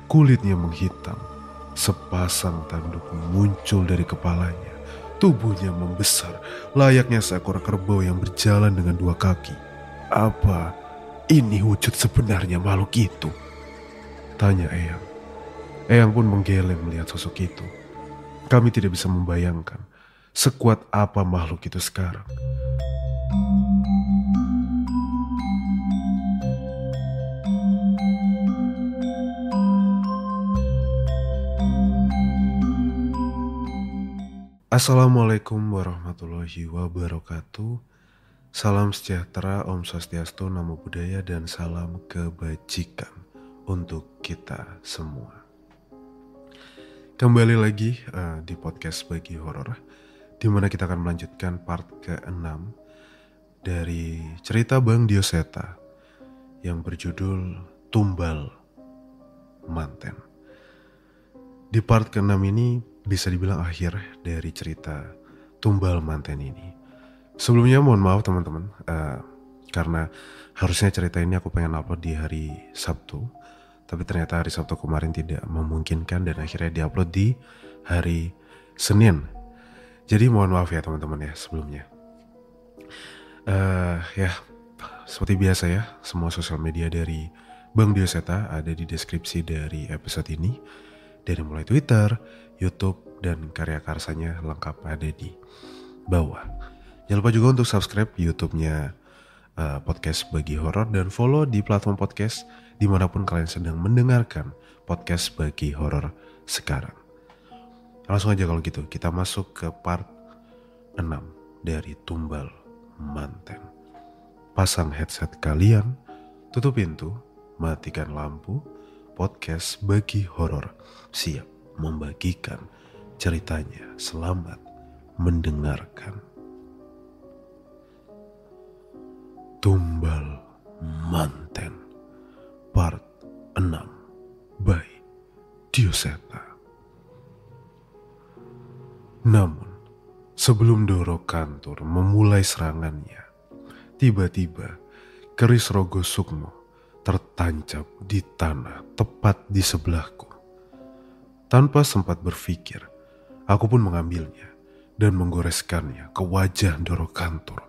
Kulitnya menghitam, sepasang tanduk muncul dari kepalanya. Tubuhnya membesar, layaknya seekor kerbau yang berjalan dengan dua kaki. Apa ini wujud sebenarnya makhluk itu? Tanya Eyang. Eyang pun menggeleng melihat sosok itu. Kami tidak bisa membayangkan sekuat apa makhluk itu sekarang. Assalamualaikum warahmatullahi wabarakatuh. Salam sejahtera, Om Swastiastu, Namo Buddhaya, dan salam kebajikan untuk kita semua. Kembali lagi di podcast Bagi Horor, di mana kita akan melanjutkan part ke-6 dari cerita Bang Dioseta yang berjudul Tumbal Manten. Di part ke-6 ini bisa dibilang akhir dari cerita Tumbal Manten ini. Sebelumnya mohon maaf teman-teman, karena harusnya cerita ini aku pengen upload di hari Sabtu, tapi ternyata hari Sabtu kemarin tidak memungkinkan dan akhirnya diupload di hari Senin. Jadi mohon maaf ya teman-teman ya sebelumnya. Ya seperti biasa ya, semua sosial media dari Bang Dioseta ada di deskripsi dari episode ini. Dari mulai Twitter, YouTube, dan karya karsanya lengkap ada di bawah. Jangan lupa juga untuk subscribe YouTube-nya podcast Bagi Horor dan follow di platform podcast dimanapun kalian sedang mendengarkan podcast Bagi Horor sekarang. Langsung aja kalau gitu, kita masuk ke part 6 dari Tumbal Manten. Pasang headset kalian, tutup pintu, matikan lampu. Podcast Bagi Horor siap membagikan ceritanya. Selamat mendengarkan. Tumbal Manten part 6 by Dioseta. Namun sebelum Doro Kantur memulai serangannya, tiba-tiba keris Rogo Sukmo tertancap di tanah tepat di sebelahku. Tanpa sempat berpikir, aku pun mengambilnya dan menggoreskannya ke wajah Doro Kantur.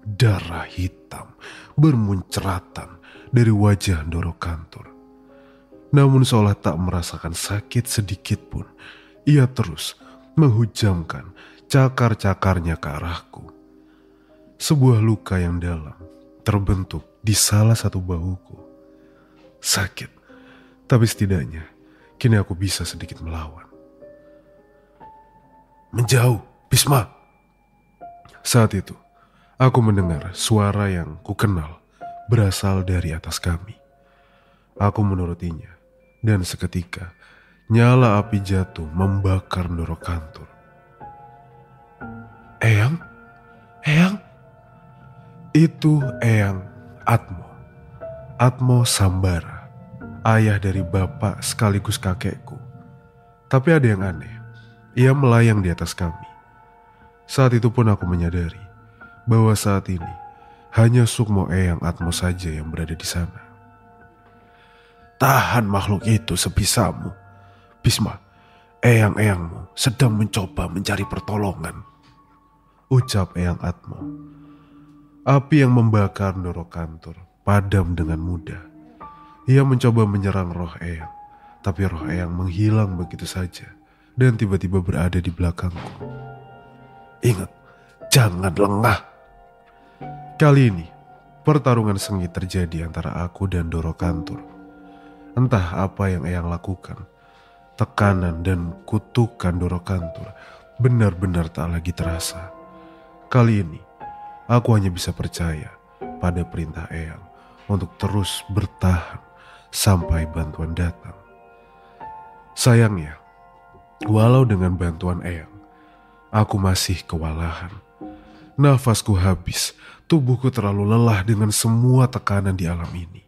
Darah hitam bermunceratan dari wajah Doro Kantur. Namun seolah tak merasakan sakit sedikit pun, ia terus menghujamkan cakar-cakarnya ke arahku. Sebuah luka yang dalam terbentuk di salah satu bahuku. Sakit, tapi setidaknya kini aku bisa sedikit melawan. Menjauh, Bisma. Saat itu, aku mendengar suara yang kukenal berasal dari atas kami. Aku menurutinya, dan seketika nyala api jatuh membakar Doro Kantur. Eyang? Eyang? Itu Eyang Atmo Sambara, ayah dari bapak sekaligus kakekku. Tapi ada yang aneh, ia melayang di atas kami. Saat itu pun aku menyadari bahwa saat ini hanya Sukmo Eyang Atmo saja yang berada di sana. Tahan makhluk itu sebisamu, Bisma. Eyang-eyangmu sedang mencoba mencari pertolongan, ucap Eyang Atmo. Api yang membakar Doro Kantur padam dengan mudah. Ia mencoba menyerang roh Eyang, tapi roh Eyang menghilang begitu saja dan tiba-tiba berada di belakangku. Ingat, jangan lengah. Kali ini, pertarungan sengit terjadi antara aku dan Doro Kantur. Entah apa yang Eyang lakukan, tekanan dan kutukan Doro Kantur benar-benar tak lagi terasa. Kali ini, aku hanya bisa percaya pada perintah Eyang untuk terus bertahan sampai bantuan datang. Sayangnya, walau dengan bantuan Eyang, aku masih kewalahan. Nafasku habis, tubuhku terlalu lelah dengan semua tekanan di alam ini.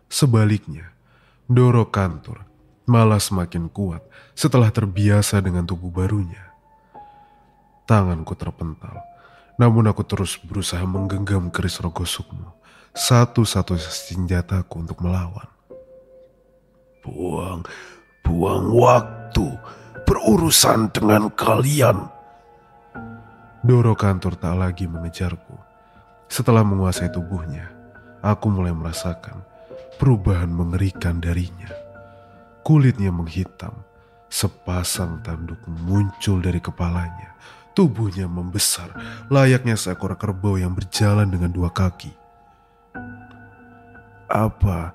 Sebaliknya, Doro Kantur malah semakin kuat setelah terbiasa dengan tubuh barunya. Tanganku terpental, namun aku terus berusaha menggenggam keris Rogo Sukmo, satu-satunya senjataku untuk melawan. Buang waktu berurusan dengan kalian. Doro Kantor tak lagi mengejarku. Setelah menguasai tubuhnya, aku mulai merasakan perubahan mengerikan darinya. Kulitnya menghitam, sepasang tanduk muncul dari kepalanya. Tubuhnya membesar, layaknya seekor kerbau yang berjalan dengan dua kaki. Apa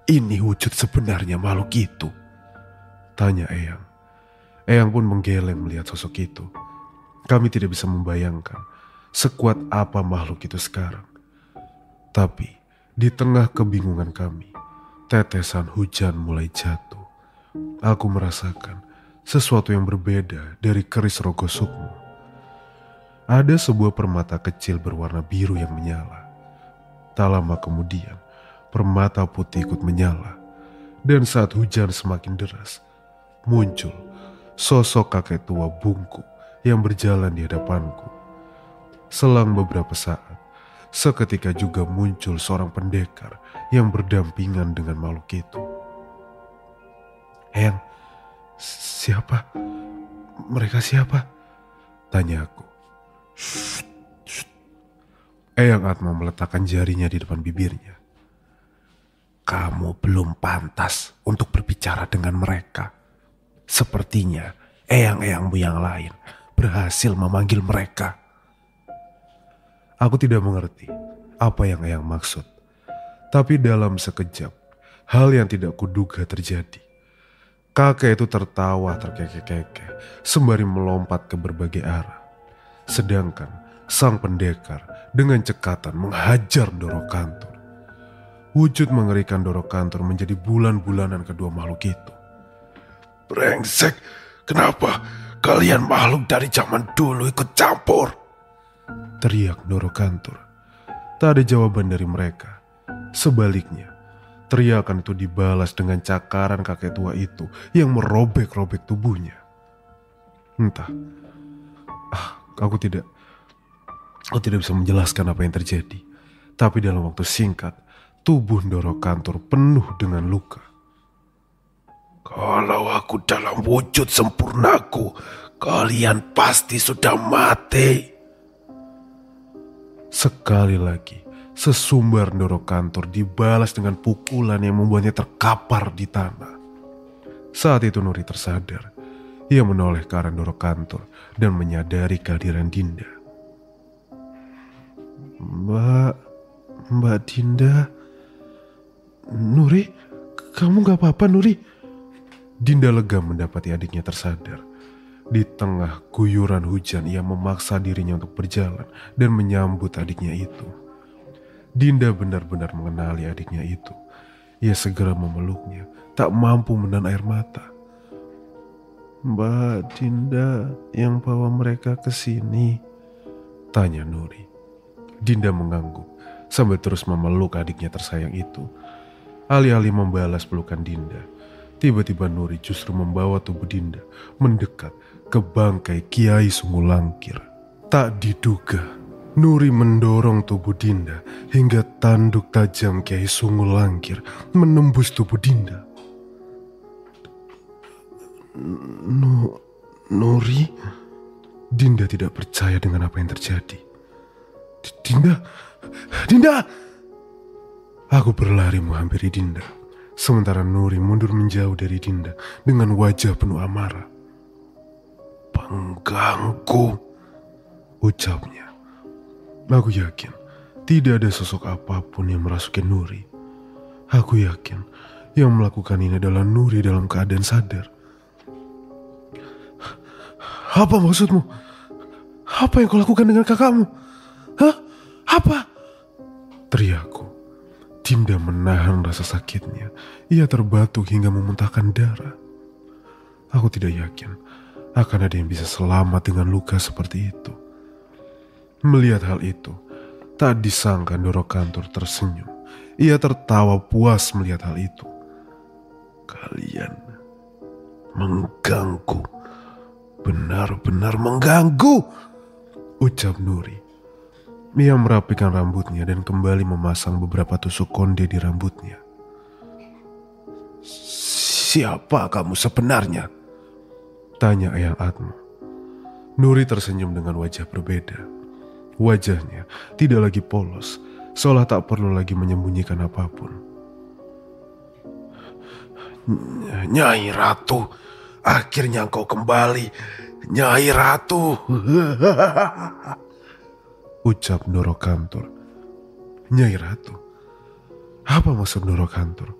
ini wujud sebenarnya makhluk itu? Tanya Eyang. Eyang pun menggeleng melihat sosok itu. Kami tidak bisa membayangkan sekuat apa makhluk itu sekarang. Tapi di tengah kebingungan kami, tetesan hujan mulai jatuh. Aku merasakan sesuatu yang berbeda dari keris Rogo Sukmo. Ada sebuah permata kecil berwarna biru yang menyala. Tak lama kemudian, permata putih ikut menyala. Dan saat hujan semakin deras, muncul sosok kakek tua bungkuk yang berjalan di hadapanku. Selang beberapa saat, seketika juga muncul seorang pendekar yang berdampingan dengan makhluk itu. Eyang, siapa? Mereka siapa? Tanya aku. Shh, shh. Eyang Atma meletakkan jarinya di depan bibirnya. Kamu belum pantas untuk berbicara dengan mereka. Sepertinya eyang-eyangmu yang lain berhasil memanggil mereka. Aku tidak mengerti apa yang Eyang maksud. Tapi dalam sekejap, hal yang tidak kuduga terjadi. Kakek itu tertawa terkekeh-kekeh sembari melompat ke berbagai arah. Sedangkan sang pendekar dengan cekatan menghajar Doro Kantor. Wujud mengerikan Doro Kantor menjadi bulan-bulanan kedua makhluk itu. Brengsek, kenapa kalian makhluk dari zaman dulu ikut campur? Teriak Doro Kantor. Tak ada jawaban dari mereka. Sebaliknya, teriakan itu dibalas dengan cakaran kakek tua itu yang merobek-robek tubuhnya. Entah, aku tidak bisa menjelaskan apa yang terjadi. Tapi dalam waktu singkat, tubuh Doro Kantor penuh dengan luka. Kalau aku dalam wujud sempurnaku, kalian pasti sudah mati. Sekali lagi, sesumbar Doro Kantor dibalas dengan pukulan yang membuatnya terkapar di tanah. Saat itu Nuri tersadar. Ia menoleh ke arah Doro Kantor dan menyadari kehadiran Dinda. Mbak Dinda. Nuri, kamu gak apa-apa Nuri? Dinda lega mendapati adiknya tersadar. Di tengah guyuran hujan ia memaksa dirinya untuk berjalan dan menyambut adiknya itu. Dinda benar-benar mengenali adiknya itu. Ia segera memeluknya, tak mampu menahan air mata. Mbak Dinda yang bawa mereka ke sini? Tanya Nuri. Dinda mengangguk sambil terus memeluk adiknya tersayang itu. Alih-alih membalas pelukan Dinda, tiba-tiba Nuri justru membawa tubuh Dinda mendekat ke bangkai Kiai Sungulangkir. Tak diduga, Nuri mendorong tubuh Dinda hingga tanduk tajam Kiai Sungulangkir menembus tubuh Dinda. Nuri? Dinda tidak percaya dengan apa yang terjadi. Dinda! Aku berlari menghampiri Dinda, sementara Nuri mundur menjauh dari Dinda dengan wajah penuh amarah. Pengganggu, ucapnya. Aku yakin tidak ada sosok apapun yang merasuki Nuri. Aku yakin yang melakukan ini adalah Nuri dalam keadaan sadar. Apa maksudmu? Apa yang kau lakukan dengan kakakmu? Hah? Apa? Teriakku. Dinda menahan rasa sakitnya. Ia terbatuk hingga memuntahkan darah. Aku tidak yakin akan ada yang bisa selamat dengan luka seperti itu. Melihat hal itu, tak disangka Doro Kantor tersenyum. Ia tertawa puas melihat hal itu. Kalian mengganggu. Benar-benar mengganggu, ucap Nuri. Ia merapikan rambutnya dan kembali memasang beberapa tusuk konde di rambutnya. Siapa kamu sebenarnya? Tanya Eyang Atmo. Nuri tersenyum dengan wajah berbeda. Wajahnya tidak lagi polos, seolah tak perlu lagi menyembunyikan apapun. Nyai Ratu, akhirnya engkau kembali. Nyai Ratu. Ucap Ndoro Kantur. Nyai Ratu? Apa maksud Ndoro Kantur?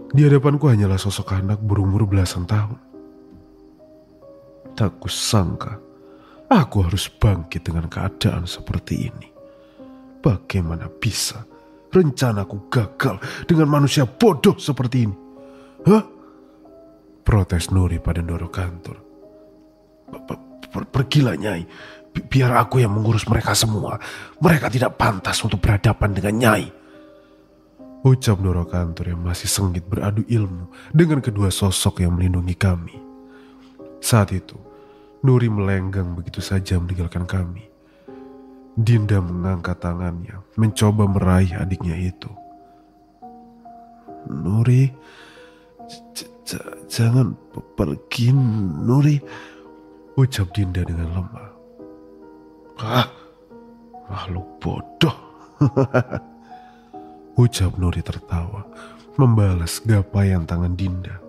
Di hadapanku hanyalah sosok anak berumur belasan tahun. Tak kusangka aku harus bangkit dengan keadaan seperti ini. Bagaimana bisa rencanaku gagal dengan manusia bodoh seperti ini? Hah? Protes Nuri pada Ndoro Kantur. Pergilah Nyai, biar aku yang mengurus mereka semua. Mereka tidak pantas untuk berhadapan dengan Nyai. Ucap Ndoro Kantur yang masih sengit beradu ilmu dengan kedua sosok yang melindungi kami. Saat itu, Nuri melenggang begitu saja meninggalkan kami. Dinda mengangkat tangannya, mencoba meraih adiknya itu. Nuri, jangan pergi, Nuri, ucap Dinda dengan lemah. Makhluk bodoh. Ucap Nuri tertawa, membalas gapaian tangan Dinda.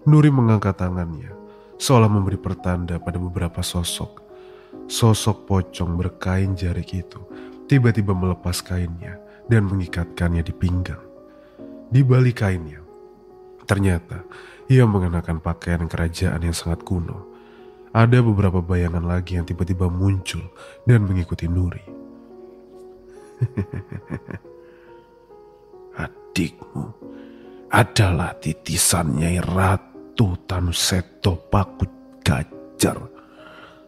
Nuri mengangkat tangannya, seolah memberi pertanda pada beberapa sosok. Sosok pocong berkain jarik itu tiba-tiba melepas kainnya dan mengikatkannya di pinggang. Di balik kainnya, ternyata ia mengenakan pakaian kerajaan yang sangat kuno. Ada beberapa bayangan lagi yang tiba-tiba muncul dan mengikuti Nuri. Adikmu adalah titisan Nyai Ratu Tanuseto Pakut Gajar.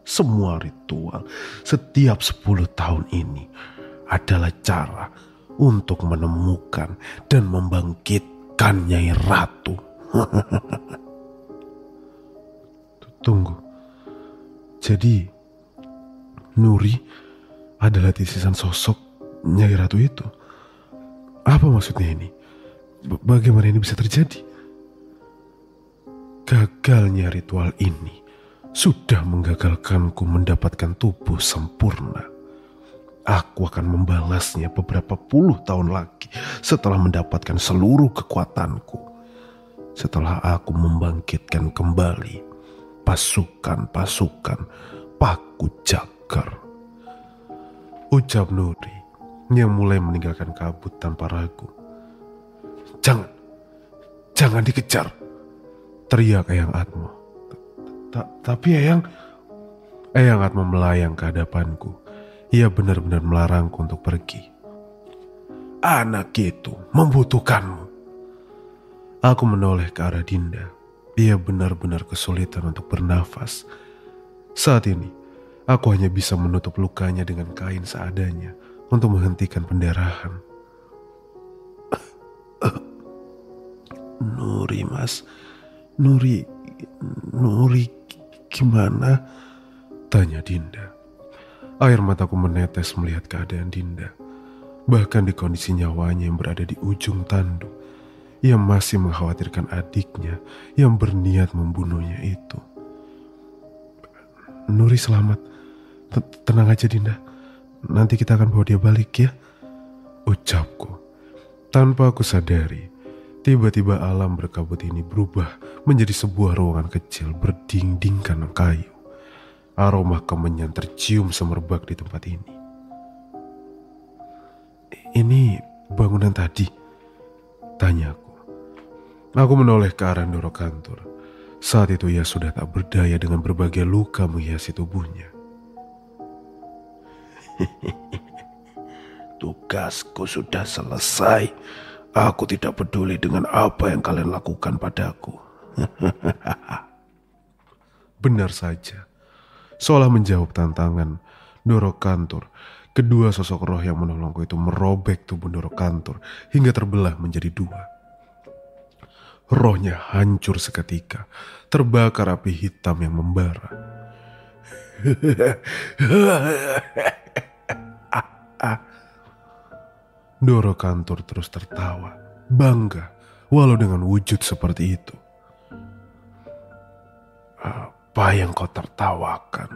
Semua ritual setiap 10 tahun ini adalah cara untuk menemukan dan membangkitkan Nyai Ratu. Tunggu. Jadi Nuri adalah titisan sosok Nyai Ratu itu. Apa maksudnya ini? Bagaimana ini bisa terjadi? Gagalnya ritual ini sudah menggagalkanku mendapatkan tubuh sempurna. Aku akan membalasnya beberapa puluh tahun lagi setelah mendapatkan seluruh kekuatanku. Setelah aku membangkitkan kembali pasukan-pasukan Paku Jagar. Ucap Nuri yang mulai meninggalkan kabut tanpa ragu. Jangan dikejar, teriak Eyang Atmo. Tapi Eyang Atmo melayang ke hadapanku. Ia benar-benar melarangku untuk pergi. Anak itu membutuhkanmu. Aku menoleh ke arah Dinda. Ia benar-benar kesulitan untuk bernafas. Saat ini, aku hanya bisa menutup lukanya dengan kain seadanya untuk menghentikan pendarahan. Nuri, Mas. Nuri gimana? Tanya Dinda. Air mataku menetes melihat keadaan Dinda. Bahkan di kondisi nyawanya yang berada di ujung tanduk, ia masih mengkhawatirkan adiknya yang berniat membunuhnya itu. Nuri selamat. Tenang aja Dinda. Nanti kita akan bawa dia balik ya, ucapku. Tanpa aku sadari, tiba-tiba alam berkabut ini berubah menjadi sebuah ruangan kecil berdindingkan kayu. Aroma kemenyan tercium semerbak di tempat ini. Ini bangunan tadi? Tanyaku. Aku menoleh ke arah Ndoro Kantur. Saat itu ia sudah tak berdaya dengan berbagai luka menghiasi tubuhnya. Tugasku sudah selesai. Aku tidak peduli dengan apa yang kalian lakukan padaku. Benar saja. Seolah menjawab tantangan Ndoro Kantur, kedua sosok roh yang menolongku itu merobek tubuh Ndoro Kantur hingga terbelah menjadi dua. Rohnya hancur seketika, terbakar api hitam yang membara. Ndoro Kantur terus tertawa, bangga walau dengan wujud seperti itu. Apa yang kau tertawakan?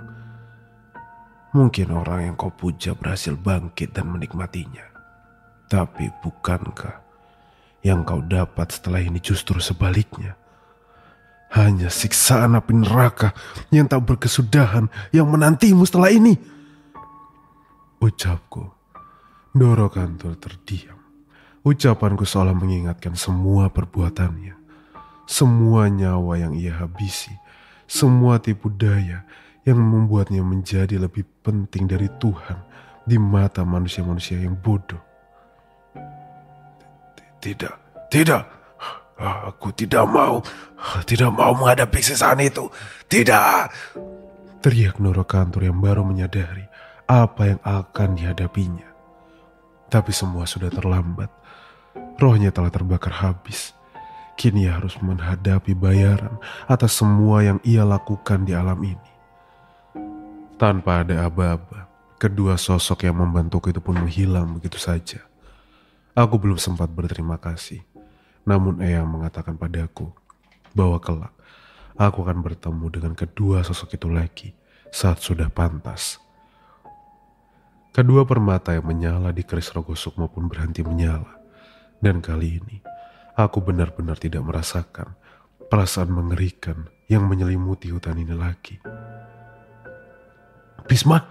Mungkin orang yang kau puja berhasil bangkit dan menikmatinya. Tapi bukankah yang kau dapat setelah ini justru sebaliknya? Hanya siksaan api neraka yang tak berkesudahan yang menantimu setelah ini. Ucapku. Ndoro Kantul terdiam. Ucapanku seolah mengingatkan semua perbuatannya. Semua nyawa yang ia habisi. Semua tipu daya yang membuatnya menjadi lebih penting dari Tuhan di mata manusia-manusia yang bodoh. Tidak. Aku tidak mau menghadapi siksaan itu. Tidak. Teriak Ndoro Kantul yang baru menyadari apa yang akan dihadapinya. Tapi semua sudah terlambat. Rohnya telah terbakar habis. Kini ia harus menghadapi bayaran atas semua yang ia lakukan di alam ini. Tanpa ada aba-aba, kedua sosok yang membantuku itu pun menghilang begitu saja. Aku belum sempat berterima kasih. Namun Eyang mengatakan padaku bahwa kelak aku akan bertemu dengan kedua sosok itu lagi saat sudah pantas. Kedua permata yang menyala di keris Rogo Sukmo pun berhenti menyala. Dan kali ini aku benar-benar tidak merasakan perasaan mengerikan yang menyelimuti hutan ini lagi. Bisma.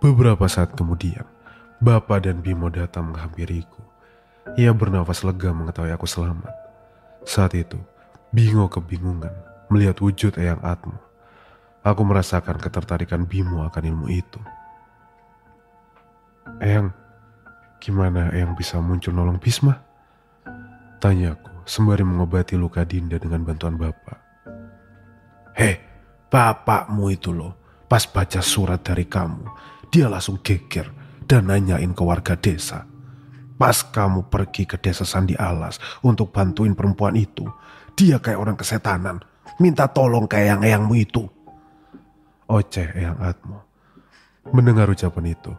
Beberapa saat kemudian Bapak dan Bimo datang menghampiriku. Ia bernafas lega mengetahui aku selamat. Saat itu Bingo kebingungan melihat wujud Eyang Atmo. Aku merasakan ketertarikan Bimo akan ilmu itu. Eyang, gimana Eyang bisa muncul nolong Bisma? Tanyaku sembari mengobati luka Dinda dengan bantuan Bapak. Bapakmu itu loh, pas baca surat dari kamu, dia langsung geger dan nanyain ke warga desa. Pas kamu pergi ke desa Sandi Alas untuk bantuin perempuan itu, dia kayak orang kesetanan, minta tolong ke eyang-eyangmu itu. Oceh Eyang Atmo. Mendengar ucapan itu,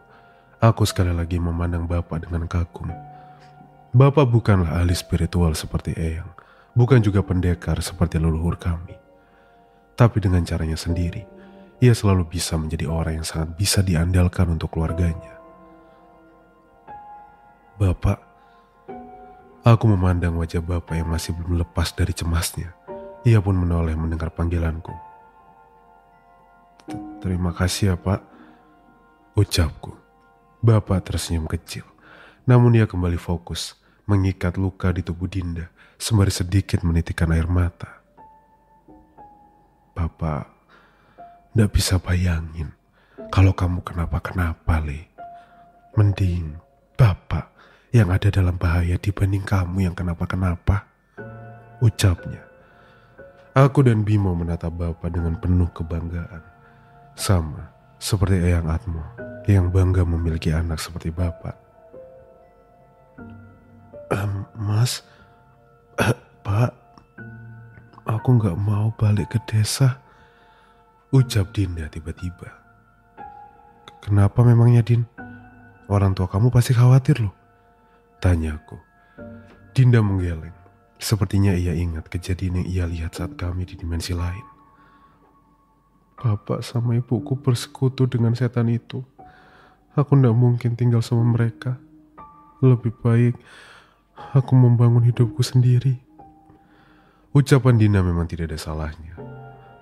aku sekali lagi memandang Bapak dengan kagum. Bapak bukanlah ahli spiritual seperti Eyang, bukan juga pendekar seperti leluhur kami. Tapi dengan caranya sendiri, ia selalu bisa menjadi orang yang sangat bisa diandalkan untuk keluarganya. Bapak, aku memandang wajah Bapak yang masih belum lepas dari cemasnya. Ia pun menoleh mendengar panggilanku. Terima kasih ya Pak, ucapku. Bapak tersenyum kecil, namun ia kembali fokus mengikat luka di tubuh Dinda sembari sedikit menitikkan air mata. Bapak, gak bisa bayangin kalau kamu kenapa-kenapa, Le. Mending Bapak yang ada dalam bahaya dibanding kamu yang kenapa-kenapa, ucapnya. Aku dan Bimo menatap Bapak dengan penuh kebanggaan. Sama seperti Eyang Atmo yang bangga memiliki anak seperti Bapak. Mas, Pak, aku gak mau balik ke desa, ucap Dinda tiba-tiba. Kenapa memangnya, Din? Orang tua kamu pasti khawatir loh, tanyaku. Dinda menggeleng. Sepertinya ia ingat kejadian yang ia lihat saat kami di dimensi lain. Bapak sama ibuku bersekutu dengan setan itu. Aku tidak mungkin tinggal sama mereka. Lebih baik aku membangun hidupku sendiri. Ucapan Dinda memang tidak ada salahnya.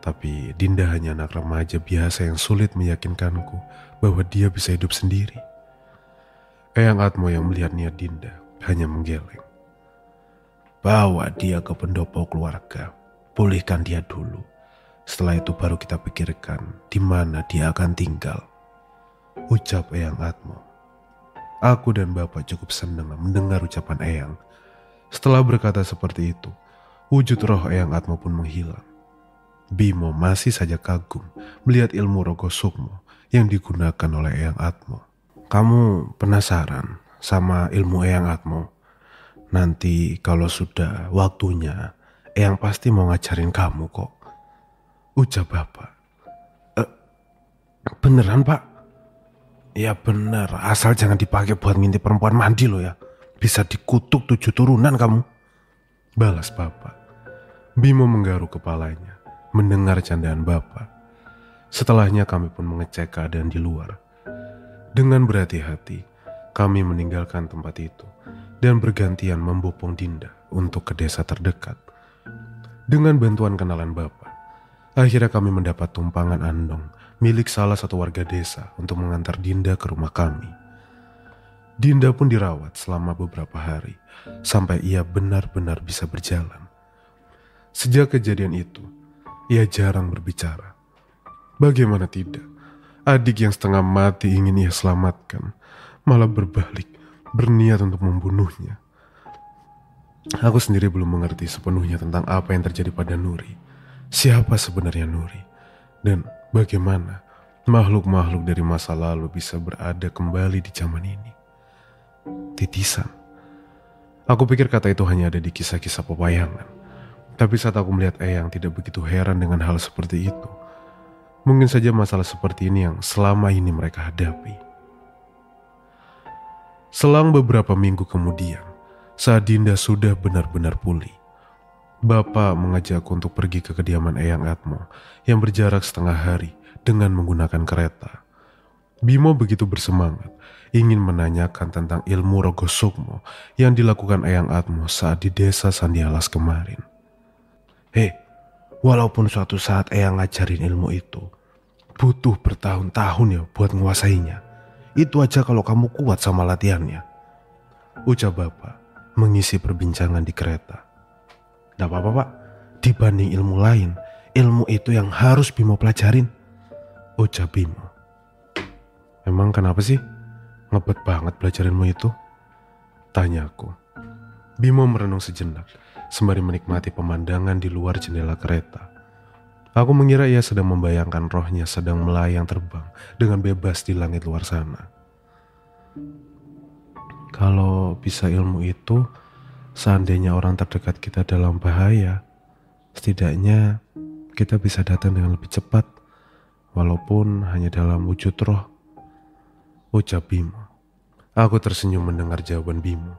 Tapi Dinda hanya anak remaja biasa yang sulit meyakinkanku bahwa dia bisa hidup sendiri. Eyang Atmo yang melihat niat Dinda hanya menggeleng. Bawa dia ke pendopo keluarga, pulihkan dia dulu. Setelah itu baru kita pikirkan di mana dia akan tinggal, ucap Eyang Atmo. Aku dan Bapak cukup senang mendengar ucapan Eyang. Setelah berkata seperti itu, wujud roh Eyang Atmo pun menghilang. Bimo masih saja kagum melihat ilmu Rogo Sukmo yang digunakan oleh Eyang Atmo. Kamu penasaran sama ilmu Eyang Atmo? Nanti kalau sudah waktunya, Eyang pasti mau ngajarin kamu kok, ucap Bapak. Beneran Pak? Ya bener, asal jangan dipakai buat ngintip perempuan mandi loh ya. Bisa dikutuk 7 turunan kamu, balas Bapak. Bimo menggaruk kepalanya mendengar candaan Bapak. Setelahnya kami pun mengecek keadaan di luar. Dengan berhati-hati, kami meninggalkan tempat itu dan bergantian membopong Dinda untuk ke desa terdekat. Dengan bantuan kenalan Bapak, akhirnya kami mendapat tumpangan andong milik salah satu warga desa untuk mengantar Dinda ke rumah kami. Dinda pun dirawat selama beberapa hari sampai ia benar-benar bisa berjalan. Sejak kejadian itu, ia jarang berbicara. Bagaimana tidak, adik yang setengah mati ingin ia selamatkan, malah berbalik, berniat untuk membunuhnya. Aku sendiri belum mengerti sepenuhnya tentang apa yang terjadi pada Nuri. Siapa sebenarnya Nuri? Dan bagaimana makhluk-makhluk dari masa lalu bisa berada kembali di zaman ini? Titisan. Aku pikir kata itu hanya ada di kisah-kisah pewayangan. Tapi saat aku melihat Eyang tidak begitu heran dengan hal seperti itu. Mungkin saja masalah seperti ini yang selama ini mereka hadapi. Selang beberapa minggu kemudian, saat Dinda sudah benar-benar pulih, Bapak mengajakku untuk pergi ke kediaman Eyang Atmo yang berjarak setengah hari dengan menggunakan kereta. Bimo begitu bersemangat ingin menanyakan tentang ilmu Rogo Sukmo yang dilakukan Eyang Atmo saat di desa Sandialas kemarin. Walaupun suatu saat Eyang ngajarin ilmu itu, butuh bertahun-tahun ya buat menguasainya. Itu aja kalau kamu kuat sama latihannya, ucap Bapak mengisi perbincangan di kereta. Gak apa-apa Pak, dibanding ilmu lain, ilmu itu yang harus Bimo pelajarin, ucap Bimo. Emang kenapa sih? Ngebet banget belajar ilmu itu, tanyaku. Bimo merenung sejenak sembari menikmati pemandangan di luar jendela kereta. Aku mengira ia sedang membayangkan rohnya sedang melayang terbang dengan bebas di langit luar sana. Kalau bisa ilmu itu, seandainya orang terdekat kita dalam bahaya, setidaknya kita bisa datang dengan lebih cepat, walaupun hanya dalam wujud roh, ucap Bimo. Aku tersenyum mendengar jawaban Bimo.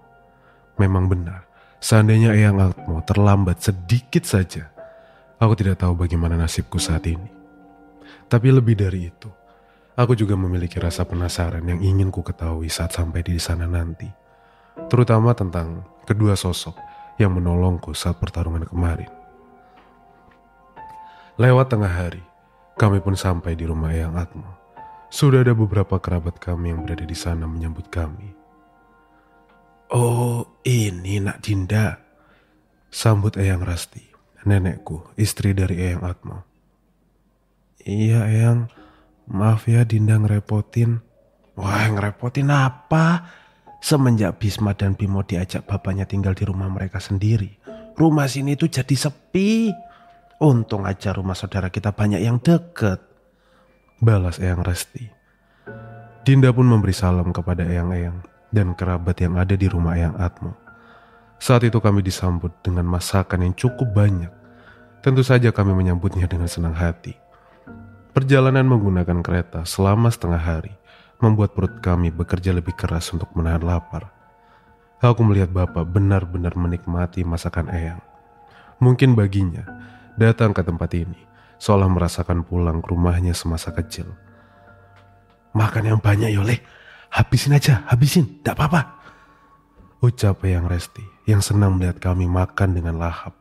Memang benar, seandainya Eyang Atmo terlambat sedikit saja, aku tidak tahu bagaimana nasibku saat ini. Tapi lebih dari itu, aku juga memiliki rasa penasaran yang ingin ku ketahui saat sampai di sana nanti. Terutama tentang kedua sosok yang menolongku saat pertarungan kemarin. Lewat tengah hari, kami pun sampai di rumah Eyang Atmo. Sudah ada beberapa kerabat kami yang berada di sana menyambut kami. Oh, ini Nak Dinda, sambut Eyang Rasti, nenekku, istri dari Eyang Atmo. Iya Eyang, maaf ya Dinda ngerepotin. Wah, ngerepotin apa? Semenjak Bisma dan Bimo diajak bapaknya tinggal di rumah mereka sendiri, rumah sini tuh jadi sepi. Untung aja rumah saudara kita banyak yang deket, balas Eyang Resti. Dinda pun memberi salam kepada Eyang-Eyang dan kerabat yang ada di rumah Eyang Atmo. Saat itu kami disambut dengan masakan yang cukup banyak. Tentu saja kami menyambutnya dengan senang hati. Perjalanan menggunakan kereta selama setengah hari membuat perut kami bekerja lebih keras untuk menahan lapar. Aku melihat Bapak benar-benar menikmati masakan Eyang. Mungkin baginya, datang ke tempat ini seolah merasakan pulang ke rumahnya semasa kecil. Makan yang banyak Yoleh, habisin aja, habisin, gak apa-apa, ucap Eyang Resti yang senang melihat kami makan dengan lahap.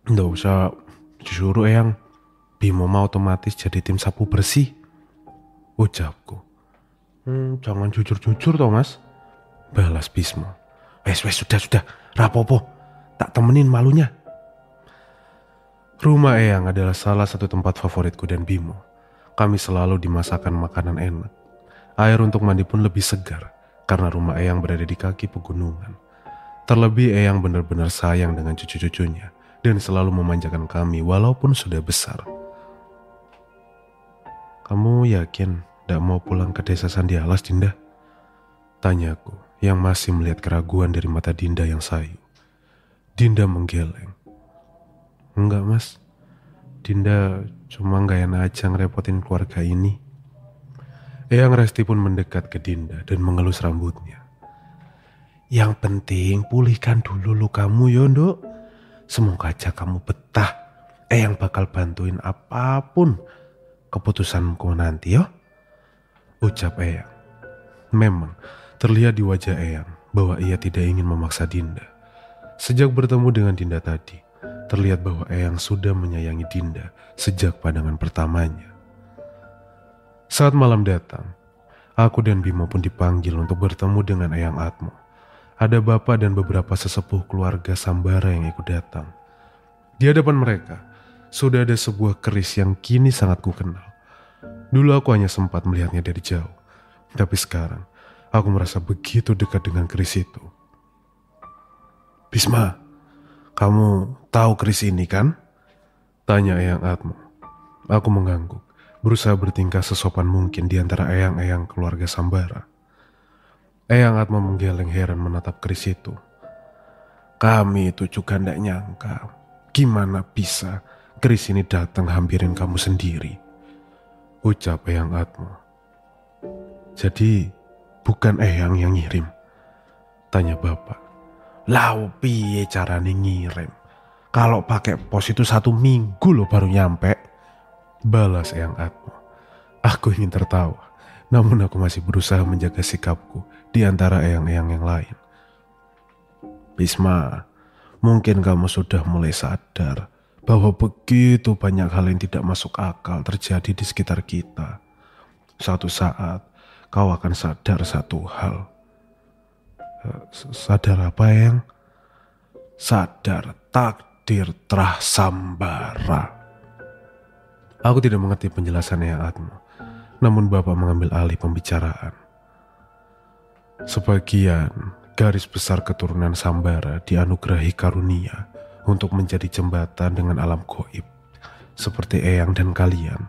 Nggak usah disuruh Eyang, Bimo mau otomatis jadi tim sapu bersih, ucapku. Jangan jujur-jujur toh Mas, balas Bismo. Wes sudah, rapopo, tak temenin malunya. Rumah Eyang adalah salah satu tempat favoritku dan Bimo. Kami selalu dimasakkan makanan enak. Air untuk mandi pun lebih segar karena rumah Eyang berada di kaki pegunungan. Terlebih Eyang benar-benar sayang dengan cucu-cucunya dan selalu memanjakan kami walaupun sudah besar. Kamu yakin gak mau pulang ke desa Sandialas, Dinda? Tanyaku yang masih melihat keraguan dari mata Dinda yang sayu. Dinda menggeleng. Enggak Mas, Dinda cuma gak enak aja ngerepotin keluarga ini. Eyang Resti pun mendekat ke Dinda dan mengelus rambutnya. Yang penting pulihkan dulu lukamu yo nduk. Semoga aja kamu betah. Eyang bakal bantuin apapun keputusanmu nanti yo, ucap Eyang. Memang terlihat di wajah Eyang bahwa ia tidak ingin memaksa Dinda. Sejak bertemu dengan Dinda tadi, terlihat bahwa Eyang sudah menyayangi Dinda sejak pandangan pertamanya. Saat malam datang, aku dan Bimo pun dipanggil untuk bertemu dengan Eyang Atmo. Ada bapak dan beberapa sesepuh keluarga Sambara yang ikut datang. Di hadapan mereka, sudah ada sebuah keris yang kini sangat kukenal. Dulu aku hanya sempat melihatnya dari jauh, tapi sekarang aku merasa begitu dekat dengan keris itu. Bisma, kamu tahu keris ini kan? Tanya Eyang Atmo. Aku mengangguk, berusaha bertingkah sesopan mungkin di antara eyang-eyang keluarga Sambara. Eyang Atmo menggeleng heran menatap keris itu. Kami itu juga tidak nyangka, gimana bisa keris ini datang hampirin kamu sendiri, ucap Eyang Atmo. Jadi bukan Eyang yang ngirim? Tanya bapak. Lau piye carane ngirim? Kalau pakai pos itu 1 minggu loh baru nyampe, balas Eyang Atmo. Aku ingin tertawa, namun aku masih berusaha menjaga sikapku di antara eyang-eyang yang lain. Bisma, mungkin kamu sudah mulai sadar bahwa begitu banyak hal yang tidak masuk akal terjadi di sekitar kita. Suatu saat kau akan sadar satu hal. Sadar apa, Eyang? Sadar takdir Trah Sambara. Aku tidak mengerti penjelasan Eyang Atmo, namun bapak mengambil alih pembicaraan. Sebagian garis besar keturunan Sambara dianugerahi karunia untuk menjadi jembatan dengan alam gaib, seperti Eyang dan kalian.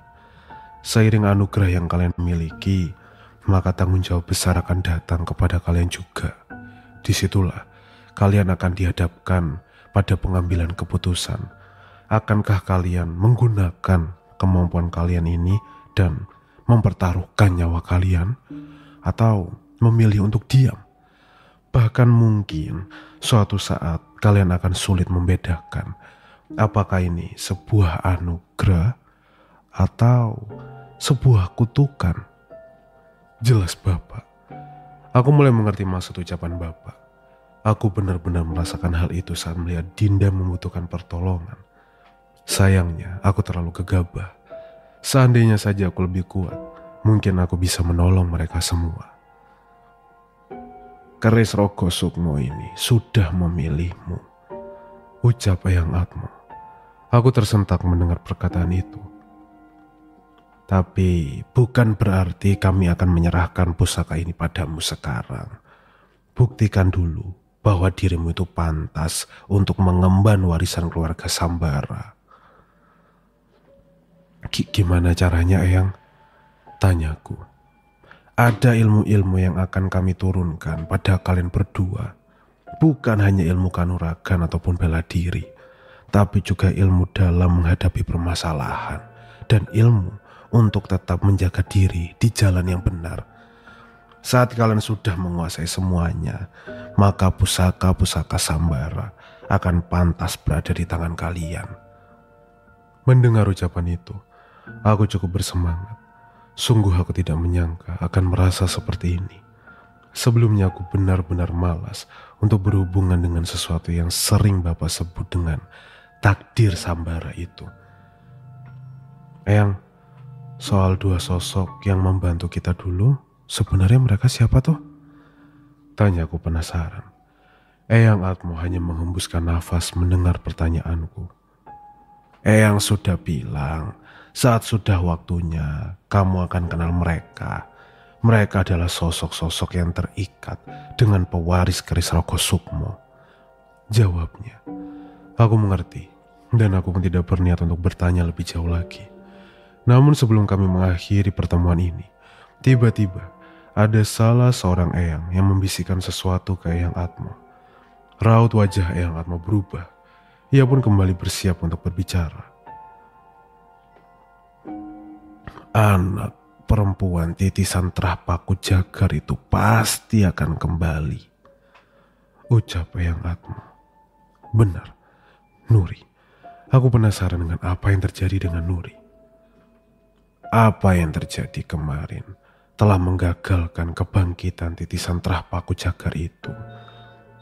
Seiring anugerah yang kalian miliki, maka tanggung jawab besar akan datang kepada kalian juga. Disitulah kalian akan dihadapkan pada pengambilan keputusan. Akankah kalian menggunakan kemampuan kalian ini dan mempertaruhkan nyawa kalian, atau memilih untuk diam? Bahkan mungkin suatu saat kalian akan sulit membedakan apakah ini sebuah anugerah atau sebuah kutukan. Jelas bapak. Aku mulai mengerti maksud ucapan bapak. Aku benar-benar merasakan hal itu saat melihat Dinda membutuhkan pertolongan. Sayangnya aku terlalu gegabah. Seandainya saja aku lebih kuat, mungkin aku bisa menolong mereka semua. Keris Rogo Sukmo ini sudah memilihmu, ucap Eyang Atmo. Aku tersentak mendengar perkataan itu. Tapi bukan berarti kami akan menyerahkan pusaka ini padamu sekarang. Buktikan dulu bahwa dirimu itu pantas untuk mengemban warisan keluarga Sambara. Gimana caranya, Eyang? Tanyaku. Ada ilmu-ilmu yang akan kami turunkan pada kalian berdua. Bukan hanya ilmu kanuragan ataupun bela diri, tapi juga ilmu dalam menghadapi permasalahan dan ilmu untuk tetap menjaga diri di jalan yang benar. Saat kalian sudah menguasai semuanya, maka pusaka-pusaka Sambara akan pantas berada di tangan kalian. Mendengar ucapan itu, aku cukup bersemangat. Sungguh aku tidak menyangka akan merasa seperti ini. Sebelumnya aku benar-benar malas untuk berhubungan dengan sesuatu yang sering bapak sebut dengan takdir Sambara itu. Eyang, soal 2 sosok yang membantu kita dulu, sebenarnya mereka siapa tuh? Tanya aku penasaran. Eyang Atmo hanya menghembuskan nafas mendengar pertanyaanku. Eyang sudah bilang, saat sudah waktunya, kamu akan kenal mereka. Mereka adalah sosok-sosok yang terikat dengan pewaris keris Rogo Sukmo. Jawabnya. Aku mengerti, dan aku pun tidak berniat untuk bertanya lebih jauh lagi. Namun sebelum kami mengakhiri pertemuan ini, tiba-tiba ada salah seorang eyang yang membisikkan sesuatu ke Eyang Atmo. Raut wajah Eyang Atmo berubah. Ia pun kembali bersiap untuk berbicara. Anak perempuan titisan Trah Paku Jagar itu pasti akan kembali. ucap Eyang Atmo. Benar, Nuri. Aku penasaran dengan apa yang terjadi dengan Nuri. Apa yang terjadi kemarin telah menggagalkan kebangkitan titisan Trah Paku Jagar itu.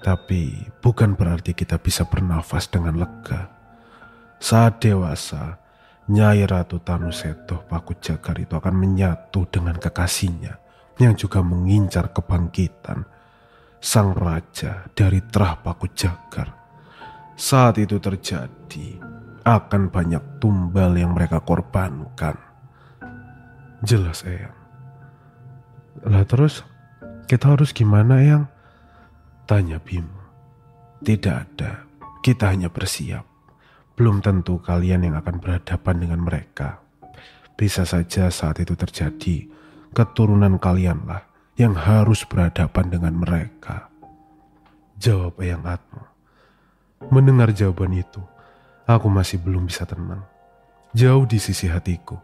Tapi bukan berarti kita bisa bernafas dengan lega. Saat dewasa, Nyai Ratu Tanuseto Paku Jagar itu akan menyatu dengan kekasihnya yang juga mengincar kebangkitan, sang raja dari Trah Paku Jagar. Saat itu terjadi, akan banyak tumbal yang mereka korbankan. Jelas, Eyang. Lah terus, kita harus gimana, Eyang? Tanya Bimo. Tidak ada, kita hanya bersiap. Belum tentu kalian yang akan berhadapan dengan mereka. Bisa saja saat itu terjadi, keturunan kalianlah yang harus berhadapan dengan mereka. Jawab Eyang Atmo. Mendengar jawaban itu, aku masih belum bisa tenang. Jauh di sisi hatiku,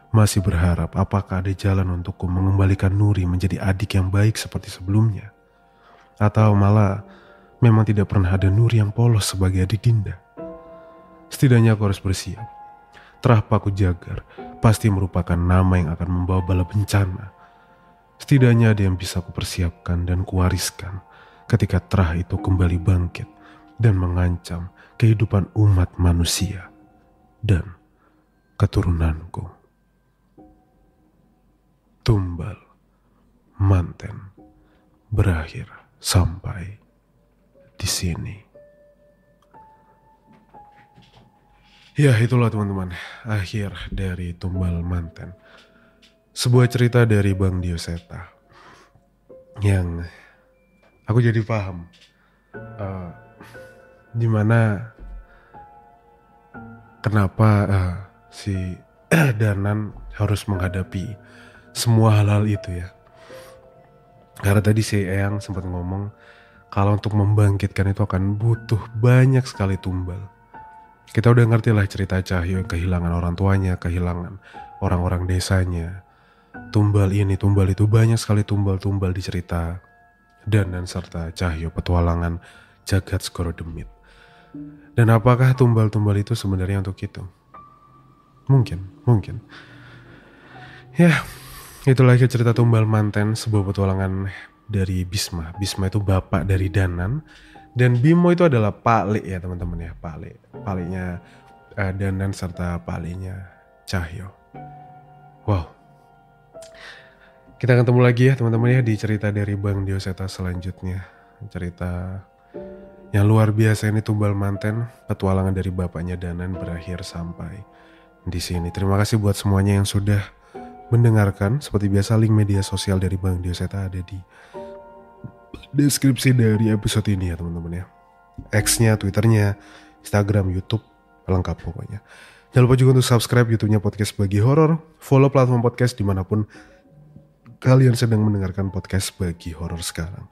masih berharap apakah ada jalan untukku mengembalikan Nuri menjadi adik yang baik seperti sebelumnya. Atau malah memang tidak pernah ada Nuri yang polos sebagai adik Dinda. Setidaknya aku harus bersiap. Trah Paku Jagar pasti merupakan nama yang akan membawa bala bencana. Setidaknya ada yang bisa aku persiapkan dan kuwariskan ketika Trah itu kembali bangkit dan mengancam kehidupan umat manusia dan keturunanku. Tumbal Manten berakhir sampai di sini. Ya, itulah teman-teman, akhir dari Tumbal Manten. Sebuah cerita dari Bang Dioseta yang aku jadi paham dimana kenapa si Danan harus menghadapi semua hal-hal itu ya. Karena tadi si Eyang sempat ngomong kalau untuk membangkitkan itu akan butuh banyak sekali tumbal. Kita udah ngerti lah cerita Cahyo yang kehilangan orang tuanya, kehilangan orang-orang desanya. Tumbal ini, tumbal itu, banyak sekali tumbal-tumbal di cerita Danan serta Cahyo petualangan Jagat Segoro Demit. Dan apakah tumbal-tumbal itu sebenarnya untuk itu? Mungkin. Ya, itulah cerita Tumbal Manten, sebuah petualangan dari Bisma. Bisma itu bapak dari Danan. Dan Bimo itu adalah Pak ya teman-teman ya. Pakliknya Danan serta pakliknya Cahyo. Wow. Kita akan ketemu lagi ya teman-teman ya di cerita dari Bang Dioseta selanjutnya. Cerita yang luar biasa ini, Tumbal Manten, petualangan dari bapaknya Danan berakhir sampai di sini. Terima kasih buat semuanya yang sudah mendengarkan. Seperti biasa link media sosial dari Bang Dioseta ada di deskripsi dari episode ini ya teman-teman ya. X-nya, Twitternya, Instagram, YouTube, lengkap pokoknya. Jangan lupa juga untuk subscribe YouTube-nya Podcast Bagi Horor. Follow platform podcast dimanapun kalian sedang mendengarkan podcast Bagi Horor sekarang.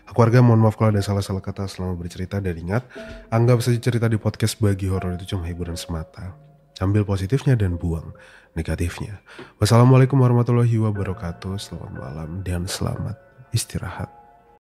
Aku warga mohon maaf kalau ada salah-salah kata selama bercerita, dan ingat, anggap saja cerita di podcast Bagi Horor itu cuma hiburan semata. Ambil positifnya dan buang negatifnya. Wassalamualaikum warahmatullahi wabarakatuh. Selamat malam dan selamat istirahat.